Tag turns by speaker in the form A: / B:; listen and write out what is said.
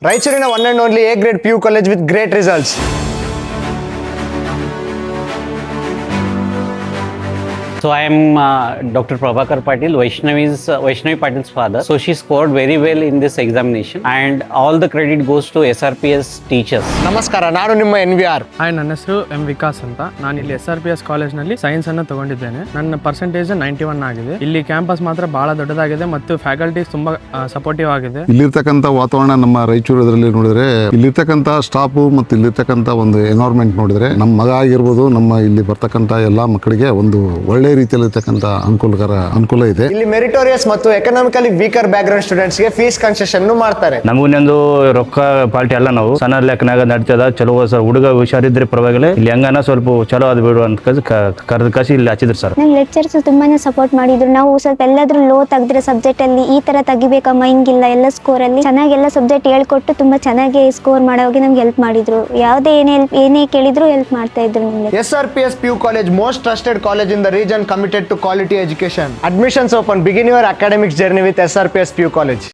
A: Raichurina one and only A grade PU college with great results.
B: So I am Dr. Prabhakar Patil, Vaishnavi Patil's father. So she scored very well in this examination, and all the credit goes to SRPS teachers.
A: ನಮಸ್ಕಾರ, ನಾನು ನಿಮ್ಮ NVR.
C: Hi, ನನ್ನ ಹೆಸರು M Vikas ಅಂತ. ನಾನು ಇಲ್ಲಿ SRPS ಕಾಲೇಜ್ನಲ್ಲಿ science ಅನ್ನು ತಗೊಂಡಿದ್ದೇನೆ. ನನ್ನ ಪರ್ಸೆಂಟೇಜ್ 91 ಆಗಿದೆ. ಇಲ್ಲಿ ಕ್ಯಾಂಪಸ್ ಮಾತ್ರ ಬಹಳ ದೊಡ್ಡದಾಗಿದೆ ಮತ್ತು ಫ್ಯಾಕಲ್ಟೀಸ್ ತುಂಬಾ ಸಪೋರ್ಟಿವ್ ಆಗಿದೆ.
D: ಇಲ್ಲಿರ್ತಕ್ಕಂಥ ವಾತಾವರಣ ನಮ್ಮ ರಾಯಚೂರದಲ್ಲಿ ನೋಡಿದ್ರೆ ಇಲ್ಲಿರ್ತಕ್ಕಂಥ ಸ್ಟಾಫ್ ಮತ್ತು ಇಲ್ಲಿರ್ತಕ್ಕಂಥ ಒಂದು ಎನ್ವೈರನ್ಮೆಂಟ್ ನೋಡಿದ್ರೆ ನಮ್ಮ ಮಗ ಆಗಿರ್ಬೋದು, ನಮ್ಮ ಇಲ್ಲಿ ಬರ್ತಕ್ಕಂಥ ಎಲ್ಲಾ ಮಕ್ಕಳಿಗೆ ಒಂದು ಒಳ್ಳೆ ರೀತಿಯಲ್ಲಿರ್ತಕ್ಕಂಥ ಅನುಕೂಲ ಇದೆ.
A: ಇಲ್ಲಿ ಮೆರಿಟೋರಿಯಸ್ ಮತ್ತು economically weaker back ground students ಗೆ ಫೀಸ್ ಕನ್ಸೆಷನ್ ಮಾಡ್ತಾರೆ.
E: ನಮಗೊಂದು ರೊಕ್ಕ ಪಾರ್ಟಿ ಅಲ್ಲ, ನಾವು ಸಣ್ಣ ಲೆಕ್ಕನಾಗ ನಡೀತದ. ಚಲೋ ಸರ್, ಹುಡುಗ ಹುಷಾರಿದ್ರೆ ಪರವಾಗಿಲ್ಲ, ಇಲ್ಲಿ ಹೆಂಗನ ಸ್ವಲ್ಪ ಚಲೋ ಅದು ಬಿಡು ಅಂತ ಕರೆದು ಕಸಿ ಇಲ್ಲಿ ಹಚ್ಚಿದ್ರು ಸರ್.
F: ನಂಗೆ ಲೆಕ್ಚರ್ಸ್ ತುಂಬಾನೇ ಸಪೋರ್ಟ್ ಮಾಡಿದ್ರು. ನಾವು ಸ್ವಲ್ಪ ಎಲ್ಲಾದ್ರೂ ಲೋ ತೆಗೆದ್ರೆ ಸಬ್ಜೆಕ್ಟ್ ಅಲ್ಲಿ ಈ ತರ ತೆಗಿಬೇಕಮ್ಮ, ಹಿಂಗಿಲ್ಲ, ಎಲ್ಲ ಸ್ಕೋರ್ ಅಲ್ಲಿ ಚೆನ್ನಾಗಿ ಎಲ್ಲ ಸಬ್ಜೆಕ್ಟ್ ಹೇಳ್ಕೊಟ್ಟು ತುಂಬಾ ಚೆನ್ನಾಗಿ ಸ್ಕೋರ್ ಮಾಡೋಕೆ ನಮ್ಗೆ ಹೆಲ್ಪ್ ಮಾಡಿದ್ರು. ಯಾವುದೇ ಏನೇ ಕೇಳಿದ್ರು ಹೆಲ್ಪ್ ಮಾಡ್ತಾ ಇದ್ರು ನಮ್ಗೆ.
A: SRPS PU college, most trusted college in the region, committed to quality education. Admissions open. Begin your academics journey with SRPS PU college.